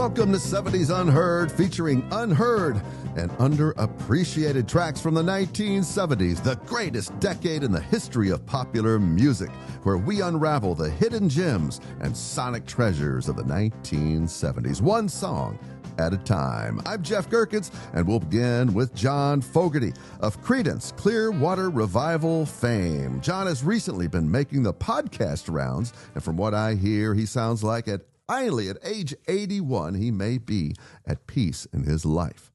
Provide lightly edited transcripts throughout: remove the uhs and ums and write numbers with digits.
Welcome to 70s Unheard, featuring unheard and underappreciated tracks from the 1970s, the greatest decade in the history of popular music, where we unravel the hidden gems and sonic treasures of the 1970s, one song at a time. I'm Jeff Gerkens, and we'll begin with John Fogerty of Creedence Clearwater Revival fame. John has recently been making the podcast rounds, and from what I hear, he sounds like finally, at age 81, he may be at peace in his life.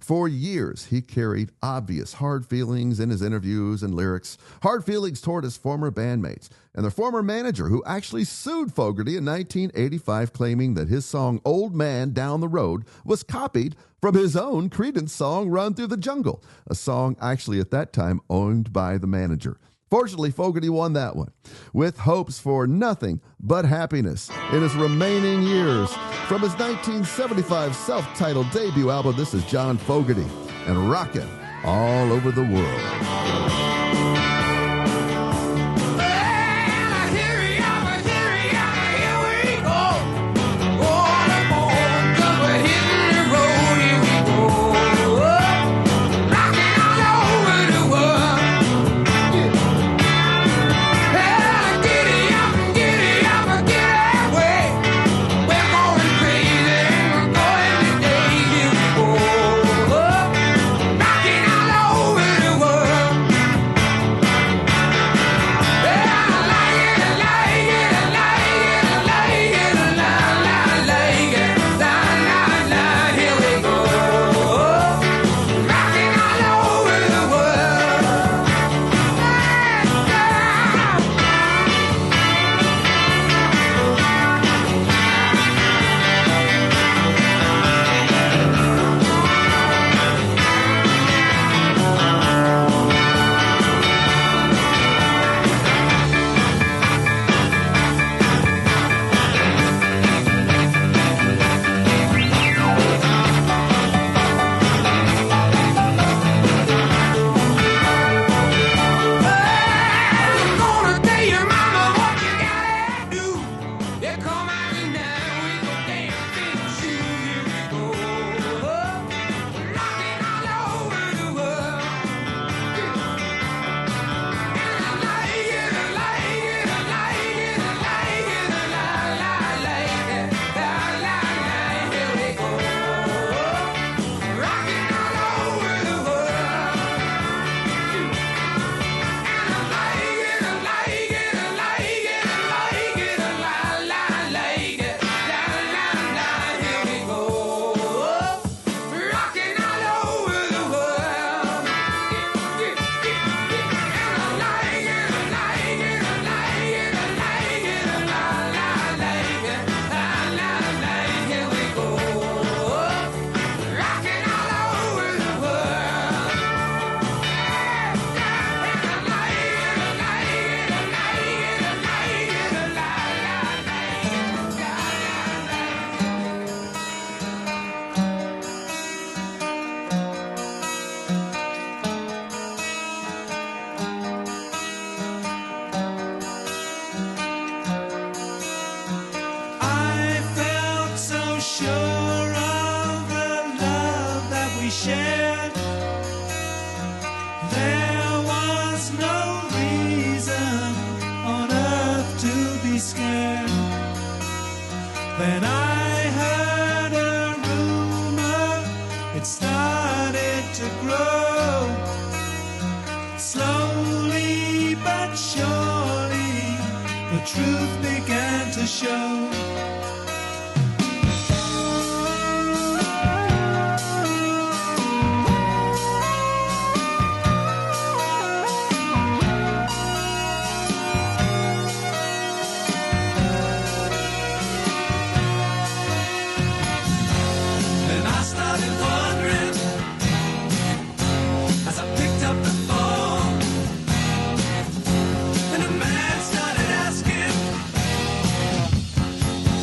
For years, he carried obvious hard feelings in his interviews and lyrics, hard feelings toward his former bandmates, and their former manager, who actually sued Fogerty in 1985, claiming that his song Old Man Down the Road was copied from his own Creedence song Run Through the Jungle, a song actually at that time owned by the manager. Fortunately, Fogerty won that one, with hopes for nothing but happiness in his remaining years. From his 1975 self-titled debut album, this is John Fogerty and Rockin' All Over the World.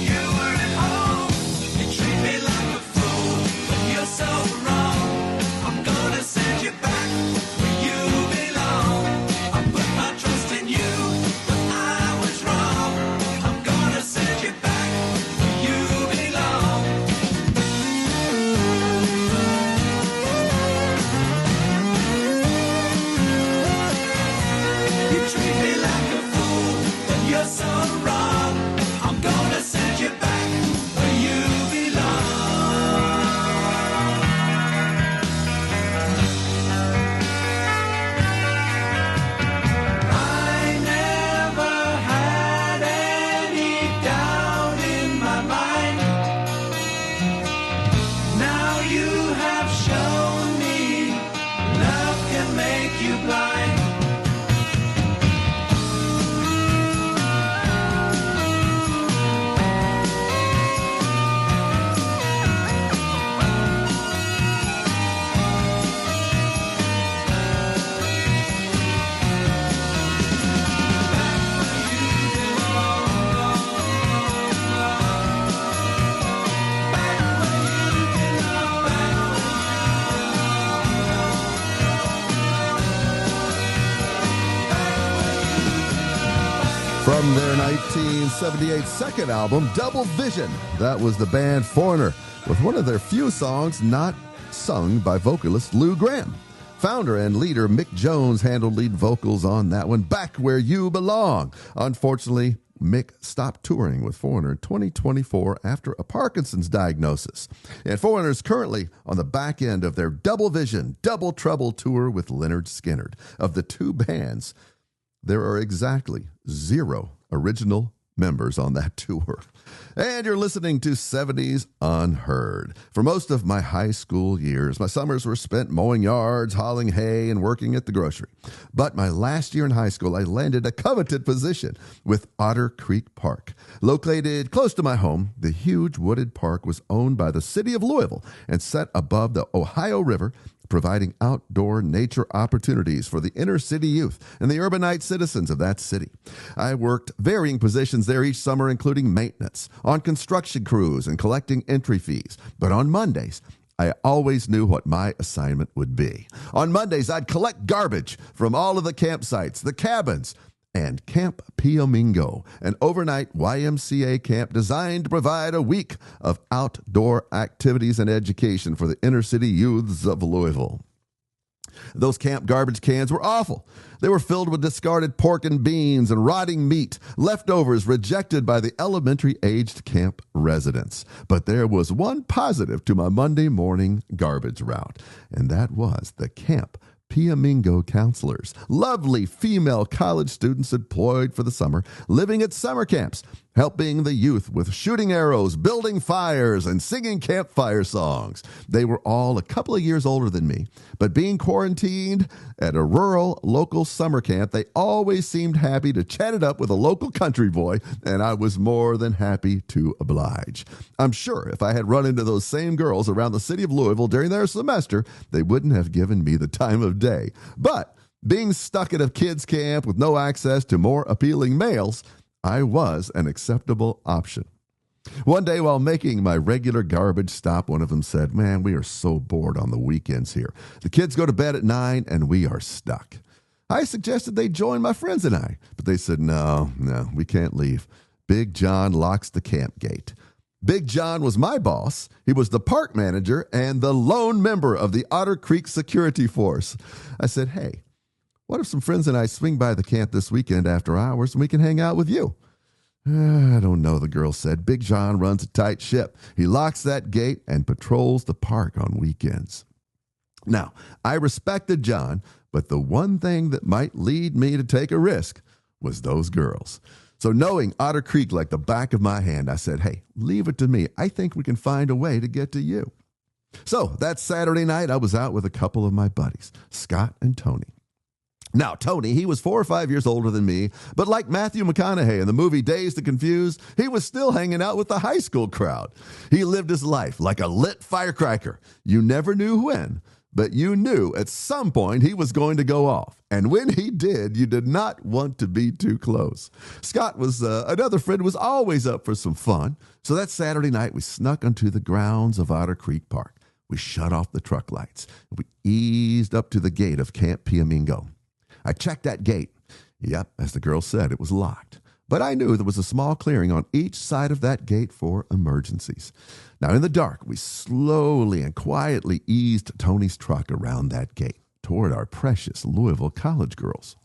You you blind. From their 1978 second album, Double Vision, that was the band Foreigner, with one of their few songs not sung by vocalist Lou Gramm. Founder and leader Mick Jones handled lead vocals on that one, Back Where You Belong. Unfortunately, Mick stopped touring with Foreigner in 2024 after a Parkinson's diagnosis. And Foreigner is currently on the back end of their Double Vision, Double Trouble tour with Lynyrd Skynyrd. Of the two bands, there are exactly 0 original members on that tour. And you're listening to 70s Unheard. For most of my high school years, my summers were spent mowing yards, hauling hay, and working at the grocery. But my last year in high school, I landed a coveted position with Otter Creek Park. Located close to my home, the huge wooded park was owned by the city of Louisville and set above the Ohio River, providing outdoor nature opportunities for the inner city youth and the urbanite citizens of that city. I worked varying positions there each summer, including maintenance, on construction crews, and collecting entry fees. But on Mondays, I always knew what my assignment would be. On Mondays, I'd collect garbage from all of the campsites, the cabins, and Camp Piomingo, an overnight YMCA camp designed to provide a week of outdoor activities and education for the inner city youths of Louisville. Those camp garbage cans were awful. They were filled with discarded pork and beans and rotting meat, leftovers rejected by the elementary-aged camp residents. But there was one positive to my Monday morning garbage route, and that was the Camp Piomingo counselors, lovely female college students employed for the summer, living at summer camps, helping the youth with shooting arrows, building fires, and singing campfire songs. They were all a couple of years older than me, but being quarantined at a rural local summer camp, they always seemed happy to chat it up with a local country boy, and I was more than happy to oblige. I'm sure if I had run into those same girls around the city of Louisville during their semester, they wouldn't have given me the time of day. But being stuck at a kids' camp with no access to more appealing males, I was an acceptable option. One day while making my regular garbage stop, one of them said, "Man, we are so bored on the weekends here. The kids go to bed at 9 and we are stuck." I suggested they join my friends and I, but they said, no, we can't leave. Big John locks the camp gate. Big John was my boss. He was the park manager and the lone member of the Otter Creek Security Force. I said, "Hey, what if some friends and I swing by the camp this weekend after hours and we can hang out with you?" "I don't know," the girl said. "Big John runs a tight ship. He locks that gate and patrols the park on weekends." Now, I respected John, but the one thing that might lead me to take a risk was those girls. So knowing Otter Creek like the back of my hand, I said, "Hey, leave it to me. I think we can find a way to get to you." So that Saturday night, I was out with a couple of my buddies, Scott and Tony. Now, Tony, he was 4 or 5 years older than me, but like Matthew McConaughey in the movie Dazed and Confused, he was still hanging out with the high school crowd. He lived his life like a lit firecracker. You never knew when, but you knew at some point he was going to go off. And when he did, you did not want to be too close. Scott was another friend who was always up for some fun. So that Saturday night, we snuck onto the grounds of Otter Creek Park. We shut off the truck lights. We eased up to the gate of Camp Piomingo. I checked that gate. Yep, as the girl said, it was locked. But I knew there was a small clearing on each side of that gate for emergencies. Now, in the dark, we slowly and quietly eased Tony's truck around that gate toward our precious Louisville college girls.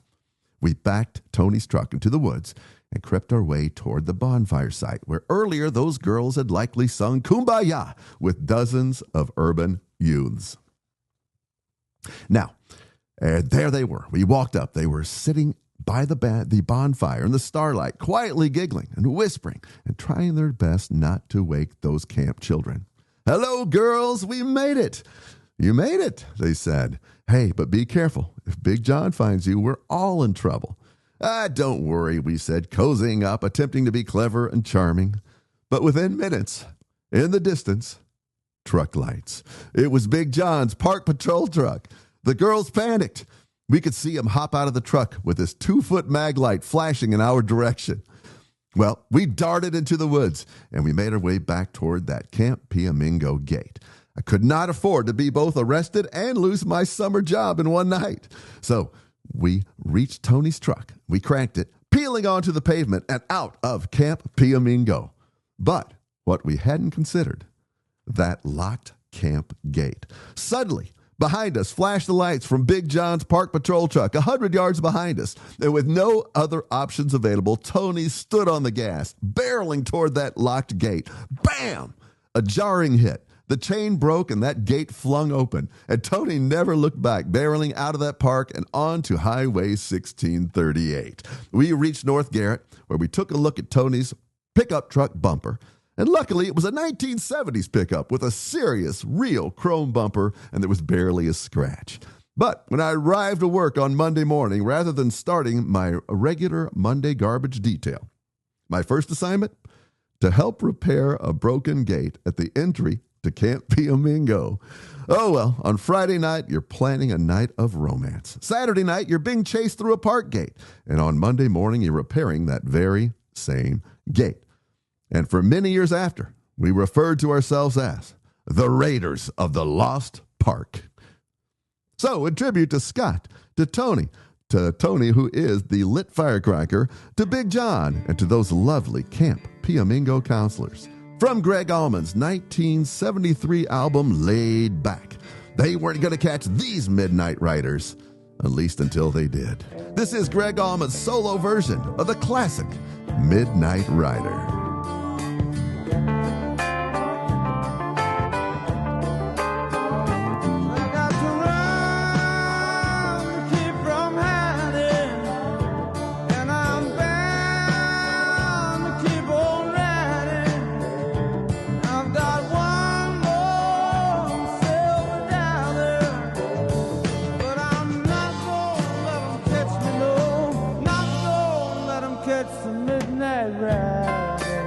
We backed Tony's truck into the woods and crept our way toward the bonfire site where earlier those girls had likely sung Kumbaya with dozens of urban youths. Now, there they were. We walked up. They were sitting by the bonfire in the starlight, quietly giggling and whispering and trying their best not to wake those camp children. "Hello, girls. We made it." "You made it," they said. "Hey, but be careful. If Big John finds you, we're all in trouble." Don't worry," we said, cozying up, attempting to be clever and charming. But within minutes, in the distance, truck lights. It was Big John's park patrol truck. The girls panicked. We could see him hop out of the truck with his 2-foot mag light flashing in our direction. Well, we darted into the woods, and we made our way back toward that Camp Piamingo gate. I could not afford to be both arrested and lose my summer job in one night. So we reached Tony's truck. We cranked it, peeling onto the pavement and out of Camp Piamingo. But what we hadn't considered, that locked camp gate. Suddenly, behind us flashed the lights from Big John's park patrol truck, 100 yards behind us. And with no other options available, Tony stood on the gas, barreling toward that locked gate. Bam! A jarring hit. The chain broke and that gate flung open. And Tony never looked back, barreling out of that park and on to Highway 1638. We reached North Garrett, where we took a look at Tony's pickup truck bumper. And luckily, it was a 1970s pickup with a serious, real chrome bumper, and there was barely a scratch. But when I arrived at work on Monday morning, rather than starting my regular Monday garbage detail, my first assignment? To help repair a broken gate at the entry to Camp Piamingo. Oh, well, on Friday night, you're planning a night of romance. Saturday night, you're being chased through a park gate. And on Monday morning, you're repairing that very same gate. And for many years after, we referred to ourselves as the Raiders of the Lost Park. So, in tribute to Scott, to Tony, who is the lit firecracker, to Big John, and to those lovely Camp Piamingo counselors. From Greg Allman's 1973 album, Laid Back. They weren't going to catch these Midnight Riders, at least until they did. This is Greg Allman's solo version of the classic Midnight Rider. Catch the midnight ride.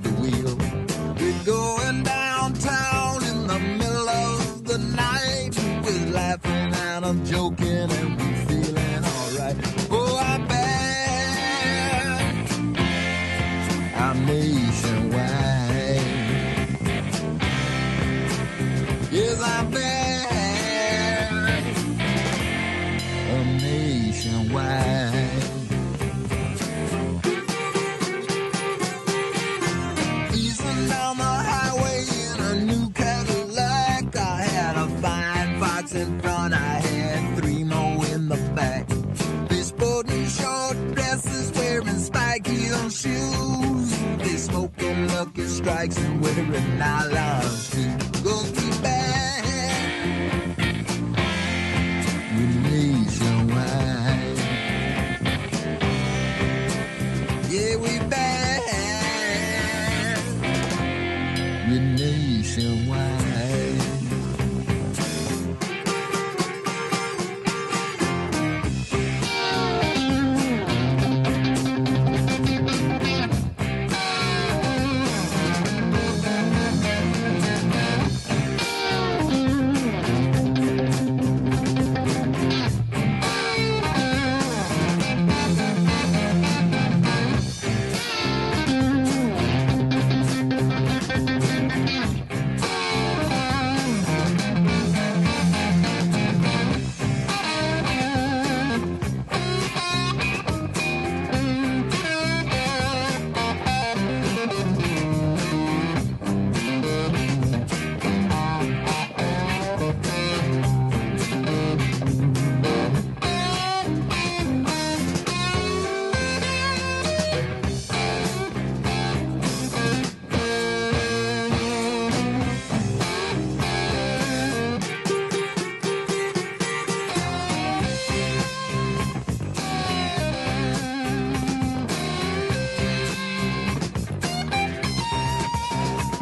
the wheel. We're going downtown in the middle of the night. We're laughing and I'm joking and we're feeling alright. Oh, I'm back. I'm nationwide. Yes, I'm back. I'm nationwide. Easing down the highway in a new Cadillac. I had a fine fox in front, I had three more in the back. They sporting short dresses, wearing spike heel shoes. They smoking Lucky Strikes and wearing nylon shoes. Gonna be back. We're nationwide. Yeah, we back. We're nationwide.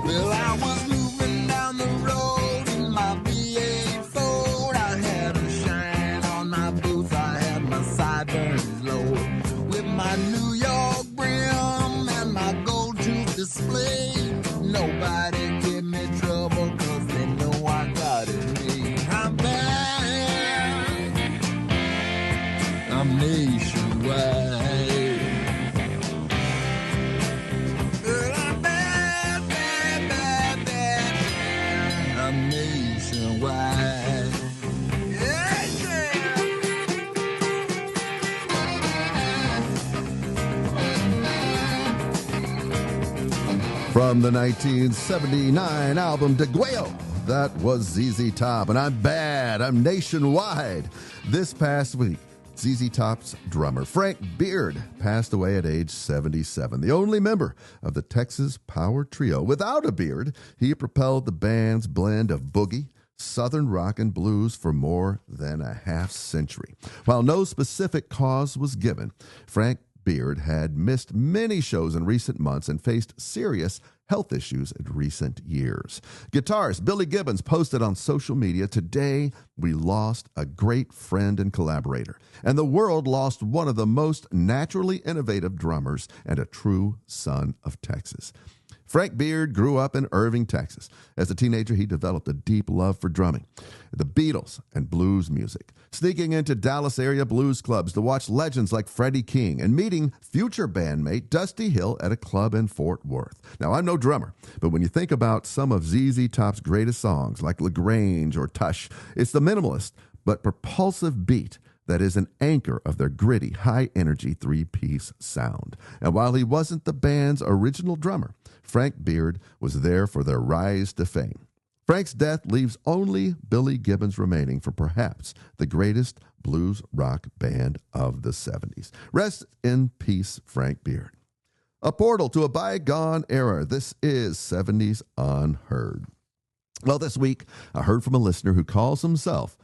Well, I was moving down the road in my V8 Ford. I had a shine on my boots, I had my sideburns low. With my New York brim and my gold tooth display. Nobody give me trouble, cause they know I got it made. I'm back. I'm nationwide. Girl, I'm bad, bad, bad, bad. I'm nationwide. Yeah, yeah. From the 1979 album Deguello, that was ZZ Top, and I'm bad, I'm nationwide. This past week, ZZ Top's drummer Frank Beard passed away at age 77, the only member of the Texas Power Trio. Without a beard, he propelled the band's blend of boogie, Southern rock, and blues for more than a half century. While no specific cause was given, Frank Beard had missed many shows in recent months and faced serious health issues in recent years. Guitarist Billy Gibbons posted on social media, "Today, we lost a great friend and collaborator, and the world lost one of the most naturally innovative drummers and a true son of Texas." Frank Beard grew up in Irving, Texas. As a teenager, he developed a deep love for drumming, the Beatles, and blues music, sneaking into Dallas area blues clubs to watch legends like Freddie King and meeting future bandmate Dusty Hill at a club in Fort Worth. Now, I'm no drummer, but when you think about some of ZZ Top's greatest songs like LaGrange or Tush, it's the minimalist but propulsive beat that is an anchor of their gritty, high-energy three-piece sound. And while he wasn't the band's original drummer, Frank Beard was there for their rise to fame. Frank's death leaves only Billy Gibbons remaining for perhaps the greatest blues rock band of the 70s. Rest in peace, Frank Beard. A portal to a bygone era. This is 70s Unheard. Well, this week, I heard from a listener who calls himself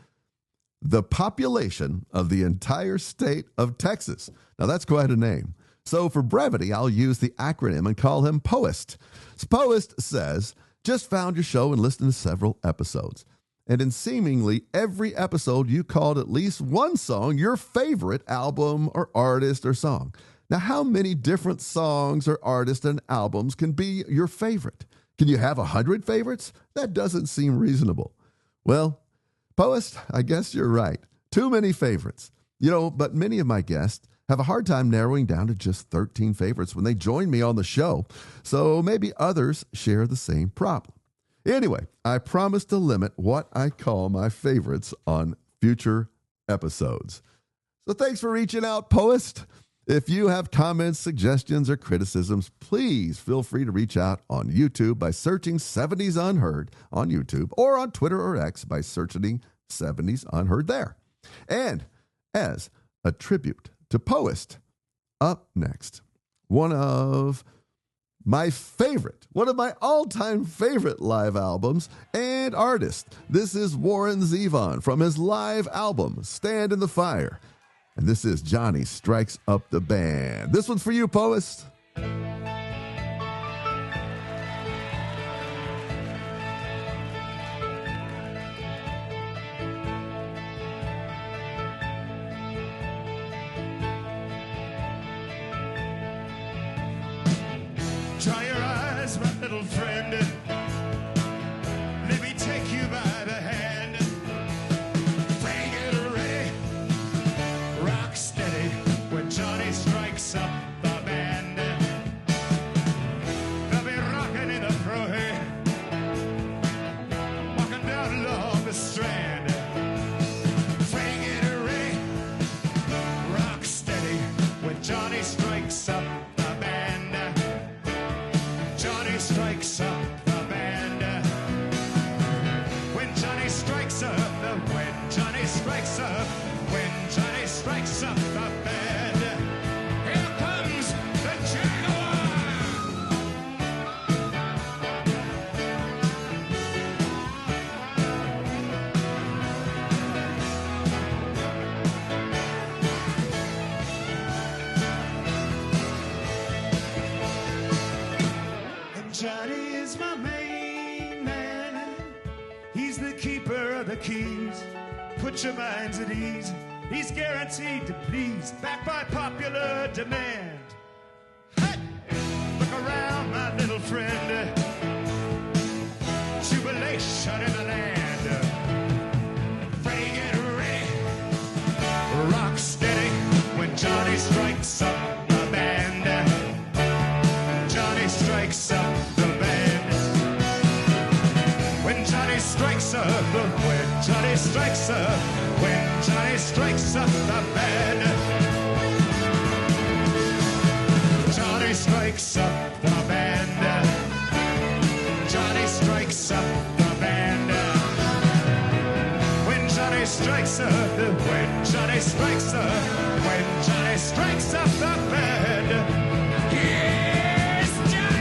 the population of the entire state of Texas. Now, that's quite a name. So for brevity, I'll use the acronym and call him POEST. POEST says, "Just found your show and listened to several episodes. And in seemingly every episode, you called at least one song your favorite album or artist or song. Now, how many different songs or artists and albums can be your favorite? Can you have 100 favorites? That doesn't seem reasonable. Well, Poest, I guess you're right. Too many favorites. But many of my guests have a hard time narrowing down to just 13 favorites when they join me on the show, so maybe others share the same problem. Anyway, I promise to limit what I call my favorites on future episodes. So thanks for reaching out, Poest. If you have comments, suggestions, or criticisms, please feel free to reach out on YouTube by searching 70s Unheard on YouTube, or on Twitter or X by searching 70s Unheard there. And as a tribute to Poest, up next, one of my all-time favorite live albums and artist. This is Warren Zevon from his live album, Stand in the Fire. And this is Johnny Strikes Up the Band. This one's for you, Poest. Dry your eyes, my little friend. Let me take you by the hand. Bring it away. Rock steady when Johnny strikes up the band. They'll be rocking in the parade, walking down along the strand. Bring it away. Rock steady when Johnny strikes up the band. Johnny strikes up the band. When Johnny strikes up when Johnny strikes up, when Johnny strikes up the band. Here comes the Jaguar. And Johnny is my main man. He's the keeper of the keys. Put your minds at ease. He's guaranteed to please, backed by popular demand. Hey! Look around, my little friend. Jubilation in the land. Freddie, get ready. Rock steady when Johnny strikes up the band. Johnny strikes up the band. When Johnny strikes up, when Johnny strikes up, when Johnny strikes up the band. Johnny strikes up the band. Johnny strikes up the band. When Johnny strikes up, when Johnny strikes up, when Johnny strikes up the band. Here's Johnny!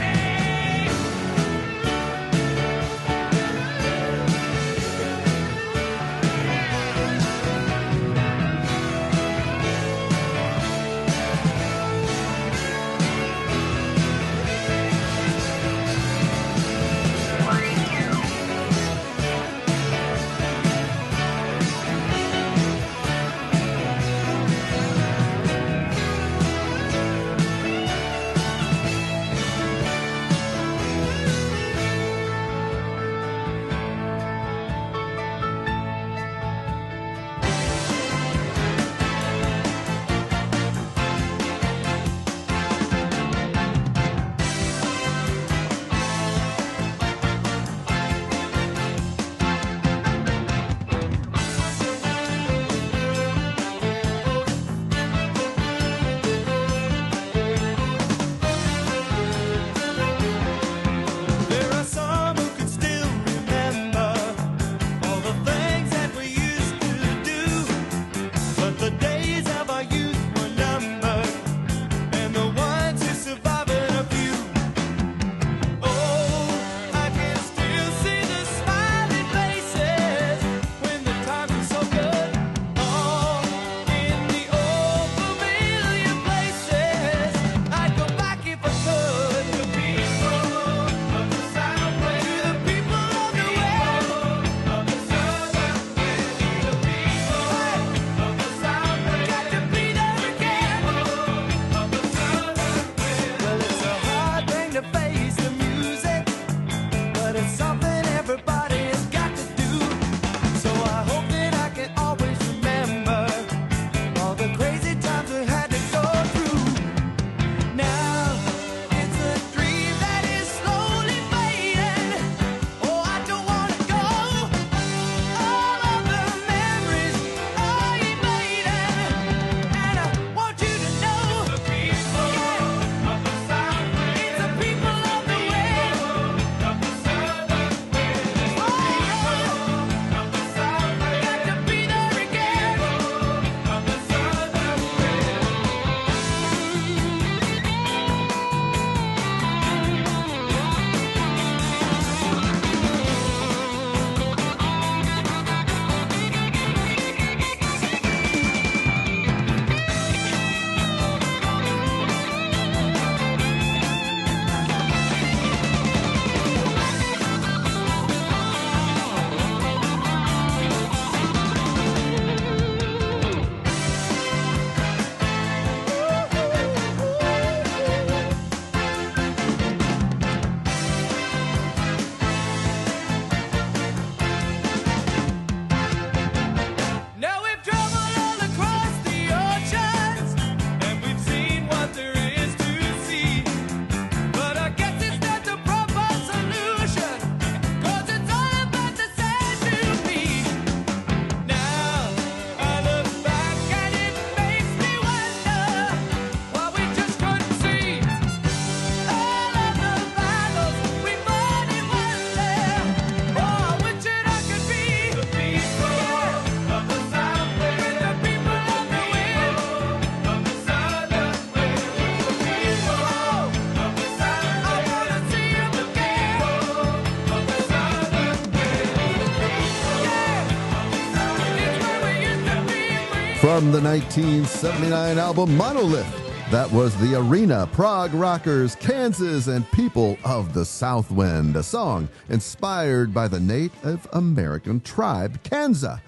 From the 1979 album Monolith, that was the Arena, Prog Rockers, Kansas, and People of the South Wind, a song inspired by the Native American tribe Kansa.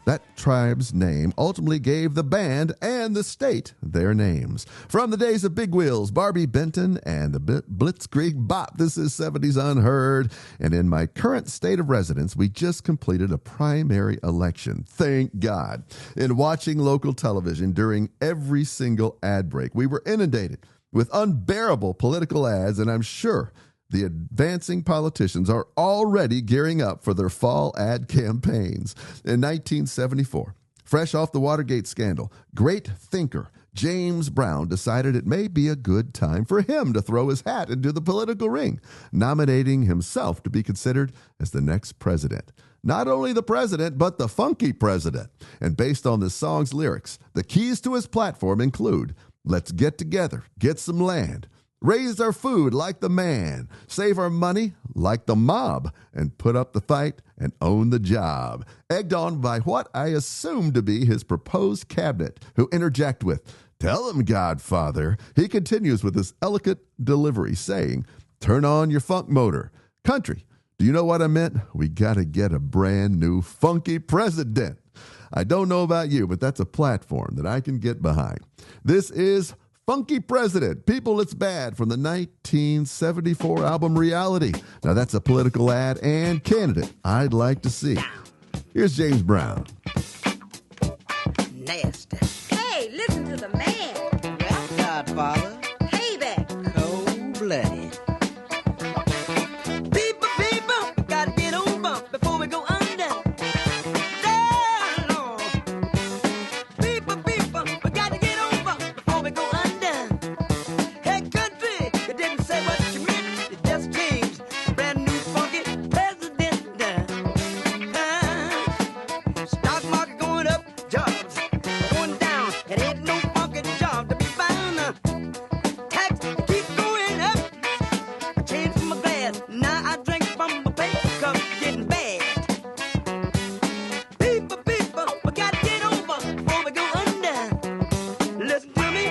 That tribe's name ultimately gave the band and the state their names. From the days of Big Wheels, Barbie Benton, and the Blitzkrieg Bop, this is 70s Unheard. And in my current state of residence, we just completed a primary election. Thank God. In watching local television during every single ad break, we were inundated with unbearable political ads, and I'm sure the advancing politicians are already gearing up for their fall ad campaigns. In 1974, fresh off the Watergate scandal, great thinker James Brown decided it may be a good time for him to throw his hat into the political ring, nominating himself to be considered as the next president. Not only the president, but the funky president. And based on this song's lyrics, the keys to his platform include, let's get together, get some land, raise our food like the man, save our money like the mob, and put up the fight and own the job. Egged on by what I assume to be his proposed cabinet, who interject with, tell him, Godfather. He continues with his elegant delivery, saying, turn on your funk motor. Country, do you know what I meant? We got to get a brand new funky president. I don't know about you, but that's a platform that I can get behind. This is Funky President, People It's Bad, from the 1974 album Reality. Now that's a political ad and candidate I'd like to see. Here's James Brown. Nasty. Hey, listen to the man. Rap Godfather. Payback. Cold-blooded. People, we gotta get over before we go under. Lord. People, we gotta get over before we go under. Hey, country, you didn't say what you meant. You just changed. Brand new funky president. Stock market going up, jobs going down. It ain't no funky job to be found. Tax keep going up. I changed from my glass, now I drink from my paper cup, getting bad. People, we gotta get over before we go under. Listen to me.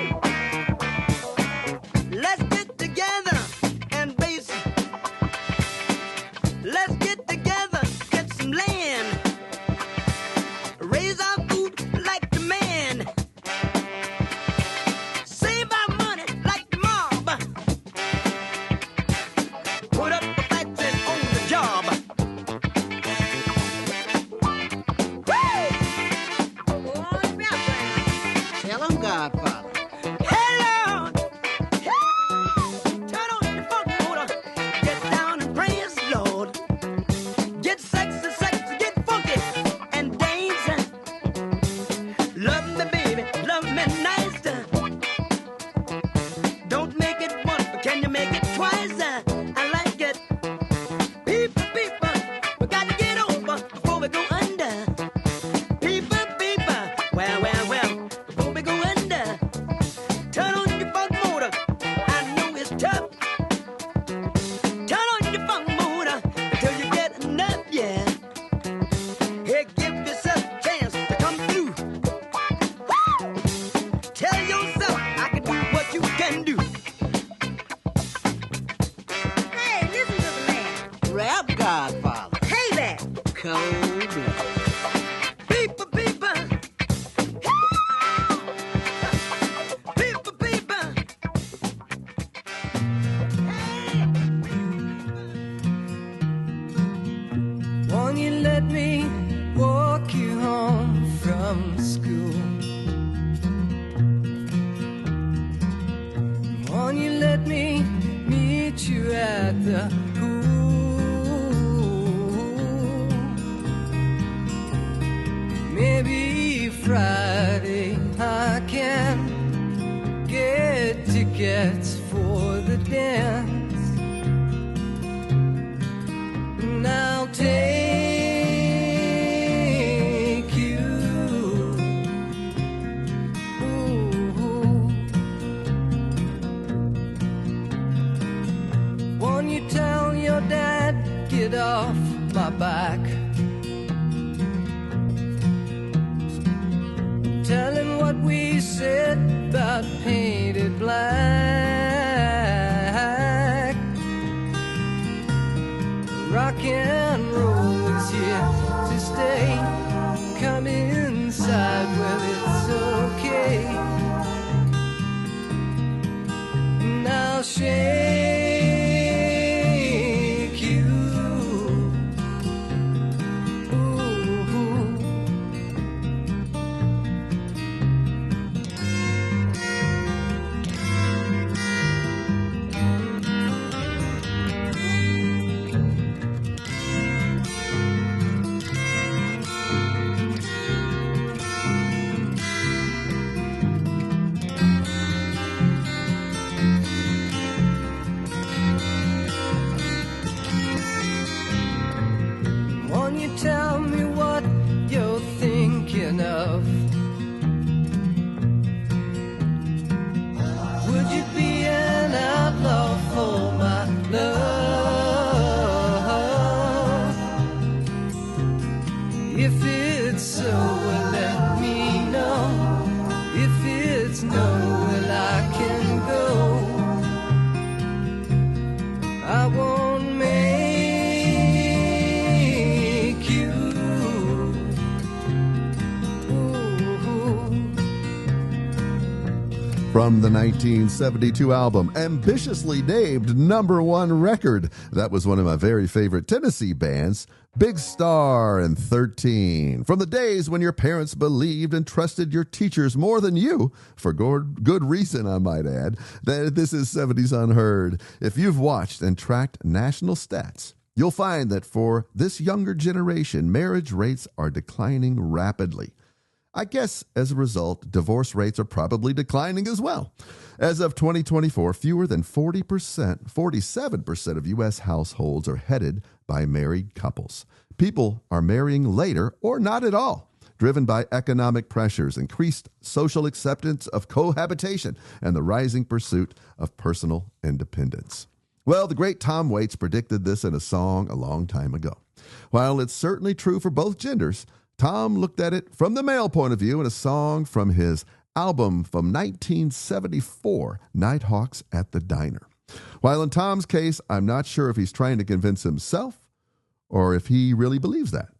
Let's get together and base. Let's get together, get some land. Raise our food like the man. Save our money like the mob. Put up the fights and own the job. Woo! Tell him, Godfather. Hello! Turn on the funk motor. Get down and praise the Lord. Get sexy, get funky and dance. Love me, baby, love me nice. Don't make it once, but can you make it twice? I like it. People, we gotta get over before we go under. People, well, before we go under. Turn on your funk motor. I know it's tough. Turn on your funk motor until you get enough, yeah. Hey, give yourself a chance to come through. Woo! Tell yourself I can do what you can do. Hey, listen to the man. Rap Godfather. Payback. Cold-blooded. People. People. Hey. Won't you let me walk you home from school? Won't you let me meet you at the pool? Maybe Friday I can get tickets for the dance. And I'll take you. Ooh. Won't you tell your dad, get off my back? Tell said about painted black. Rock and roll is here to stay. Come inside, well, it's okay. Now shake you. Ooh. Won't you tell me what you're thinking of? Would you be an outlaw for my love? If it's so, well, let me know. If it's no, well, I can go. I won't make you. Ooh. From the 1972 album, ambitiously named #1 record, that was one of my very favorite Tennessee bands, Big Star and 13. From the days when your parents believed and trusted your teachers more than you, for good reason, I might add, that this is 70s Unheard. If you've watched and tracked national stats, you'll find that for this younger generation, marriage rates are declining rapidly. I guess as a result, divorce rates are probably declining as well. As of 2024, fewer than 47% of U.S. households are headed by married couples. People are marrying later or not at all, driven by economic pressures, increased social acceptance of cohabitation, and the rising pursuit of personal independence. Well, the great Tom Waits predicted this in a song a long time ago. While it's certainly true for both genders, Tom looked at it from the male point of view in a song from his album from 1974, Nighthawks at the Diner. While in Tom's case, I'm not sure if he's trying to convince himself or if he really believes that.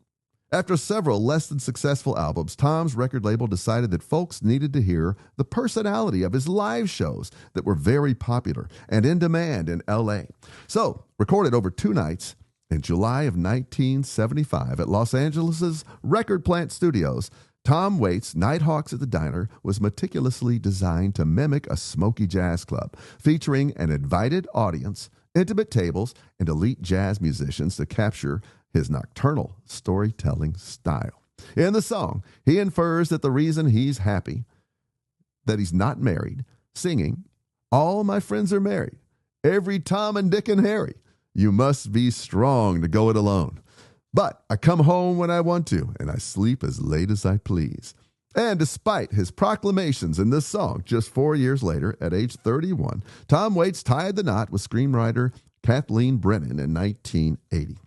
After several less than successful albums, Tom's record label decided that folks needed to hear the personality of his live shows that were very popular and in demand in L.A. So, recorded over 2 nights, in July of 1975 at Los Angeles' Record Plant Studios, Tom Waits' Nighthawks at the Diner was meticulously designed to mimic a smoky jazz club, featuring an invited audience, intimate tables, and elite jazz musicians to capture his nocturnal storytelling style. In the song, he infers that the reason he's happy, that he's not married, singing, "All my friends are married, every Tom and Dick and Harry. You must be strong to go it alone. But I come home when I want to, and I sleep as late as I please." And despite his proclamations in this song, just 4 years later, at age 31, Tom Waits tied the knot with screenwriter Kathleen Brennan in 1980.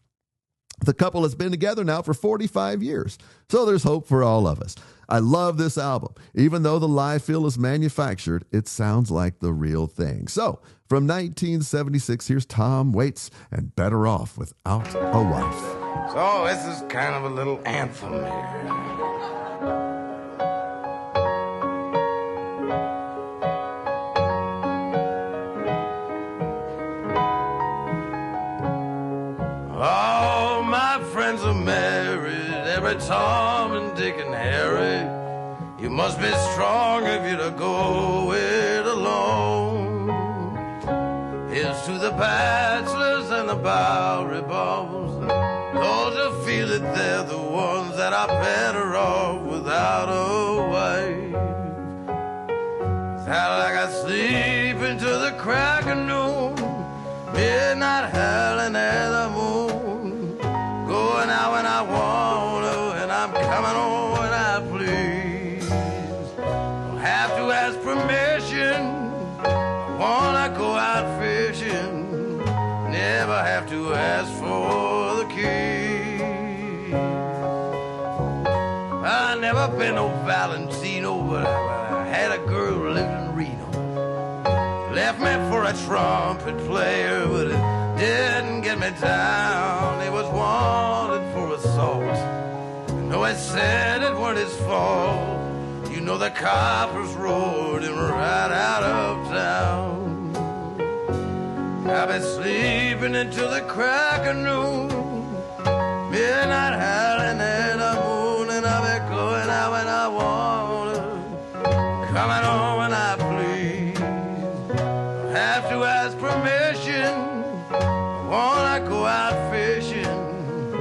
The couple has been together now for 45 years, so there's hope for all of us. I love this album. Even though the live feel is manufactured, it sounds like the real thing. So, from 1976, here's Tom Waits and Better Off Without a Wife. So this is kind of a little anthem here. All my friends are married, every Tom and Dick and Harry. You must be strong if you're to go it alone. Here's to the bachelors and the Bowery Balls, those who feel that they're the ones that are better off without a wife. Sound like I sleep into the crack of noon, midnight howling at the moon, going out when I want to, and I'm coming home when I please. Don't have to ask permission, I wanna go out fishing, never have to ask for the keys. I never been no Valentino, but I had a girl who lived in Reno. Left me for a trumpet player, but it didn't get me down. He was wanted for assault. No, he said it weren't his fault. You know the coppers roared him right out of town. I've been sleeping until the crack of noon, midnight howling at the moon, and I've been going out when I want to, coming home when I please. Have to ask permission, wanna go out fishing,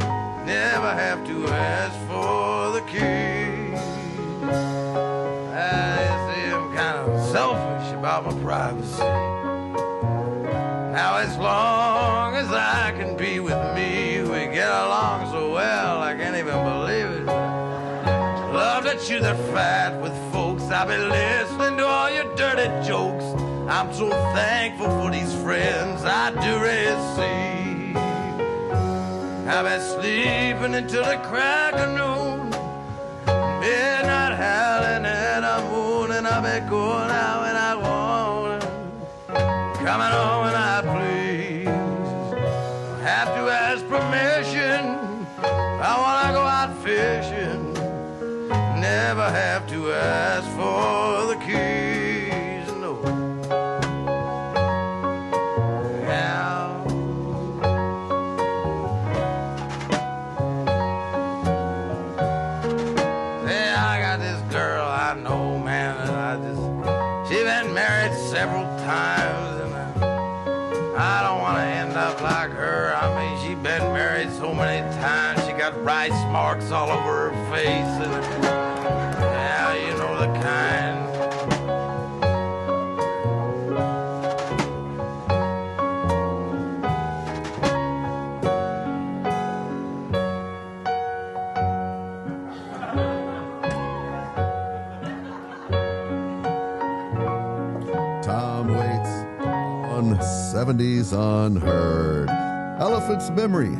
never have to ask for the keys. I see I'm kind of selfish about my privacy. Now as long as I can be with me, we get along so well I can't even believe it. Love to chew the fat with folks, I've been listening to all your dirty jokes. I'm so thankful for these friends I do receive. I've been sleeping until the crack of noon, midnight howling at the moon, and I've been going out when I want to, coming home when I please. Have to ask permission, I wanna go out fishing, never have to ask for the keys, no. Yeah. Say, I got this girl I know, man, and she's been married several times, and I don't want to end up like her. I mean, she's been married so many times, she got rice marks all over her face, and yeah, you know the kind. Tom Waits on 70s Unheard. Elephant's Memory.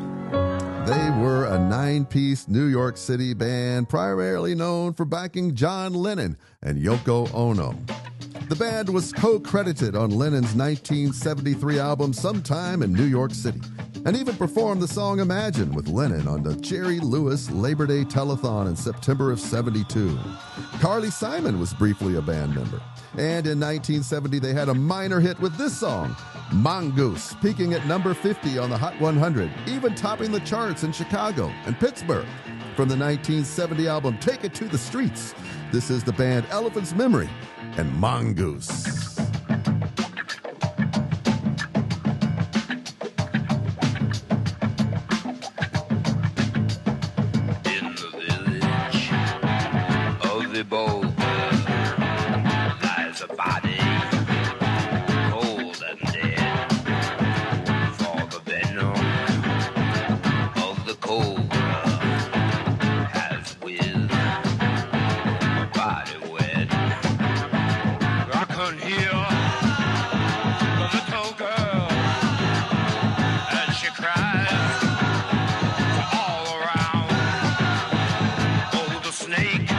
They were a 9-piece New York City band primarily known for backing John Lennon and Yoko Ono. The band was co-credited on Lennon's 1973 album Sometime in New York City, and even performed the song Imagine with Lennon on the Jerry Lewis Labor Day Telethon in September of '72. Carly Simon was briefly a band member, and in 1970 they had a minor hit with this song, Mongoose, peaking at number 50 on the Hot 100, even topping the charts in Chicago and Pittsburgh. From the 1970 album Take It to the Streets, this is the band Elephant's Memory and Mongoose. In the village of the boulder lies a body, cold and dead, for the venom of the cobra has with the body wet. I can hear the little girl as she cries all around. Oh, the snake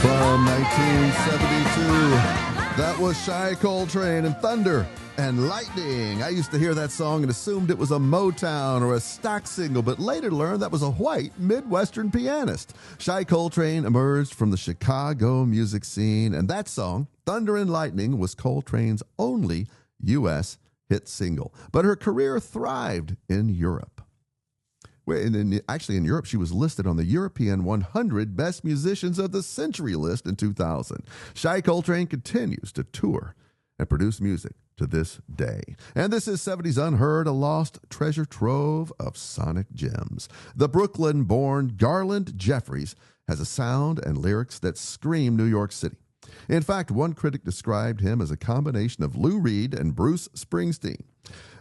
From 1972, that was Shy Coltrane and Thunder and Lightning. I used to hear that song and assumed it was a Motown or a stock single, but later learned that was a white Midwestern pianist. Shy Coltrane emerged from the Chicago music scene, and that song, Thunder and Lightning, was Coltrane's only U.S. hit single. But her career thrived in Europe. Actually, in Europe, she was listed on the European 100 Best Musicians of the Century list in 2000. Shy Coltrane continues to tour and produce music to this day. And this is 70s Unheard, a lost treasure trove of sonic gems. The Brooklyn-born Garland Jeffries has a sound and lyrics that scream New York City. In fact, one critic described him as a combination of Lou Reed and Bruce Springsteen.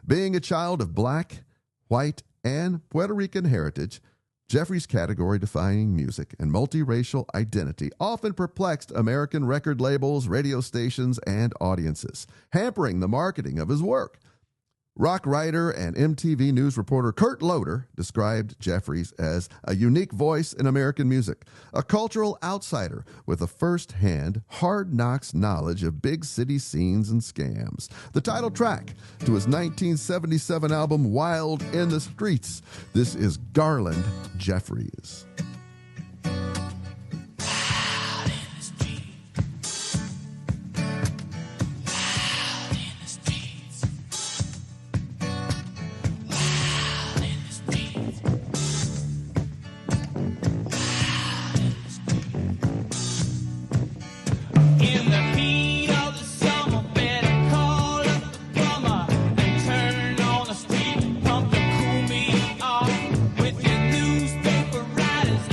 Being a child of black, white, and Puerto Rican heritage, Jeffries' category-defining music and multiracial identity often perplexed American record labels, radio stations, and audiences, hampering the marketing of his work. Rock writer and MTV News reporter Kurt Loder described Jeffries as a unique voice in American music, a cultural outsider with a first-hand, hard-knocks knowledge of big city scenes and scams. The title track to his 1977 album, Wild in the Streets. This is Garland Jeffries. With your newspaper writers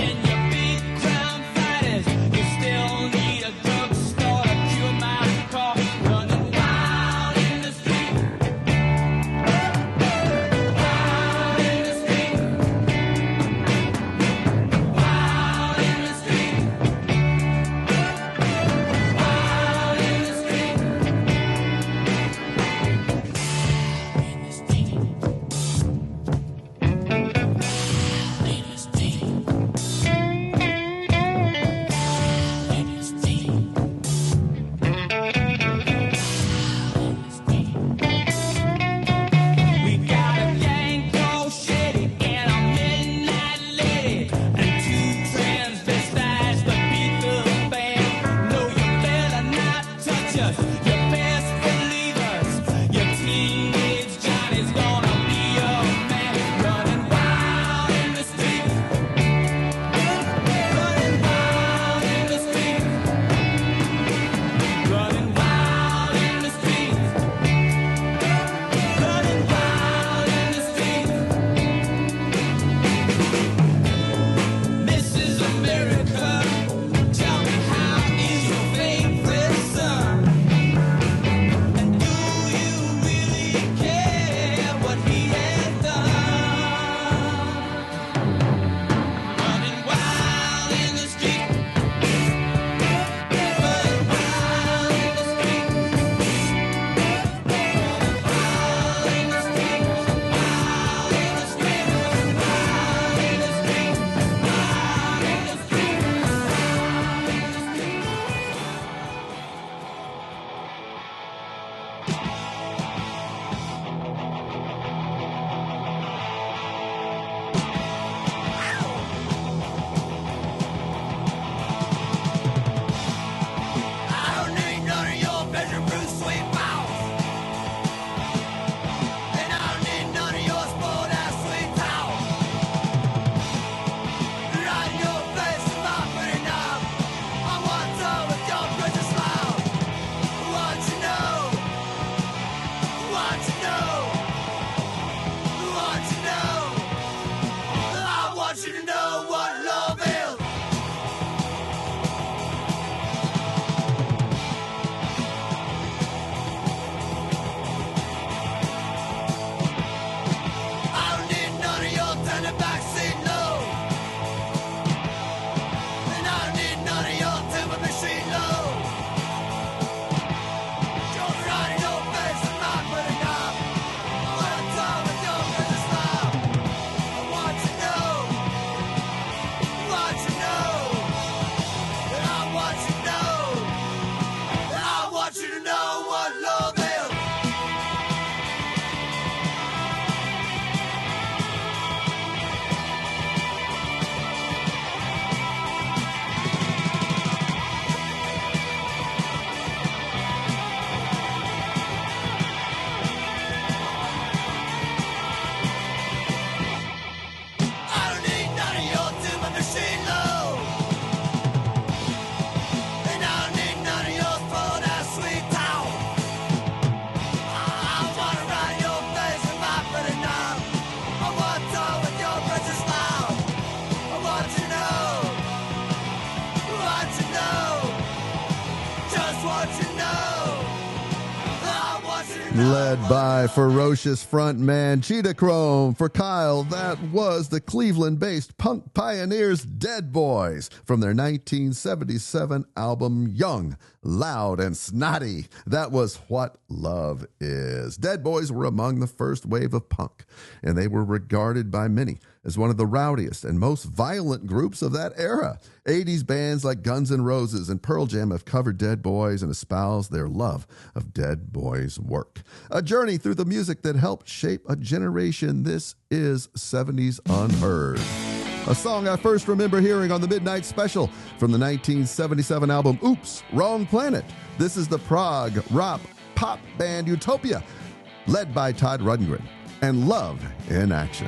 just want you to know I want you to know. Led by ferocious frontman Cheetah Chrome. For Kyle, that was the Cleveland-based punk pioneers Dead Boys from their 1977 album Young, Loud, and Snotty. That was What Love Is. Dead Boys were among the first wave of punk, and they were regarded by many as one of the rowdiest and most violent groups of that era. 80s bands like Guns N' Roses and Pearl Jam have covered Dead Boys and espoused their love of Dead Boys' work. A journey through the music that helped shape a generation. This is 70s Unheard. A song I first remember hearing on the Midnight Special from the 1977 album Oops, Wrong Planet. This is the prog rock pop band Utopia, led by Todd Rundgren, and Love in Action.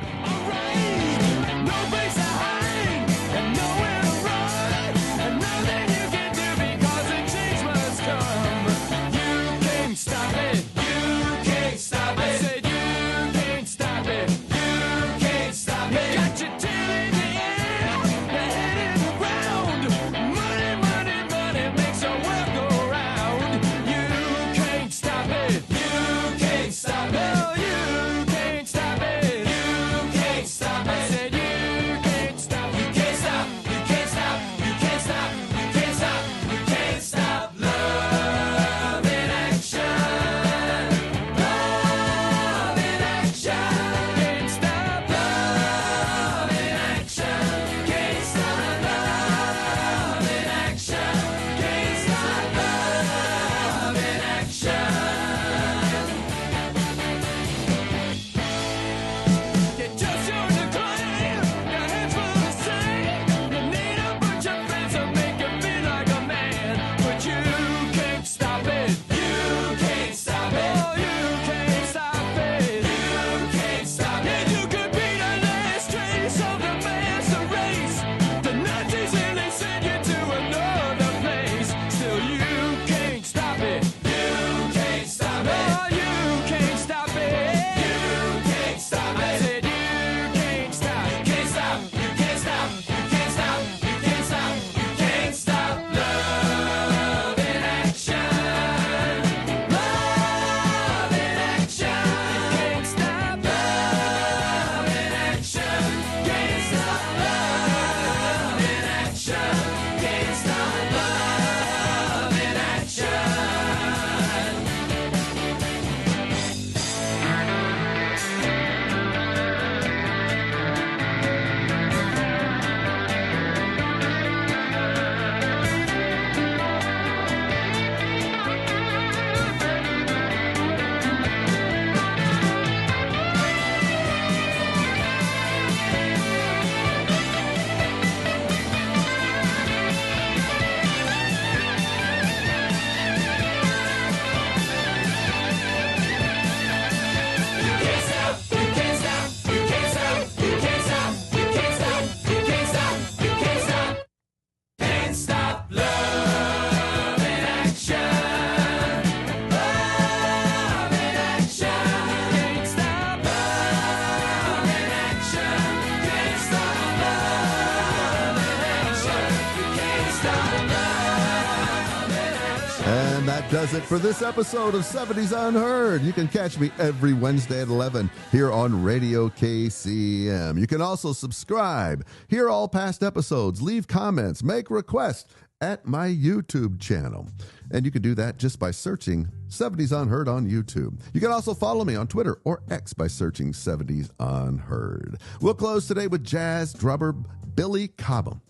Does it for this episode of 70s Unheard. You can catch me every Wednesday at 11 here on Radio KCM. You can also subscribe, hear all past episodes, leave comments, make requests at my YouTube channel. And you can do that just by searching 70s Unheard on YouTube. You can also follow me on Twitter or X by searching 70s Unheard. We'll close today with jazz drummer Billy Cobham.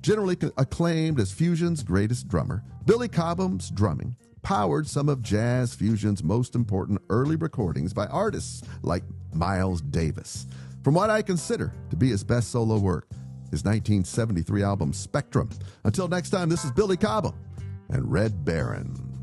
Generally acclaimed as fusion's greatest drummer, Billy Cobham's drumming powered some of jazz fusion's most important early recordings by artists like Miles Davis. From what I consider to be his best solo work, his 1973 album Spectrum. Until next time, this is Billy Cobham and Red Baron.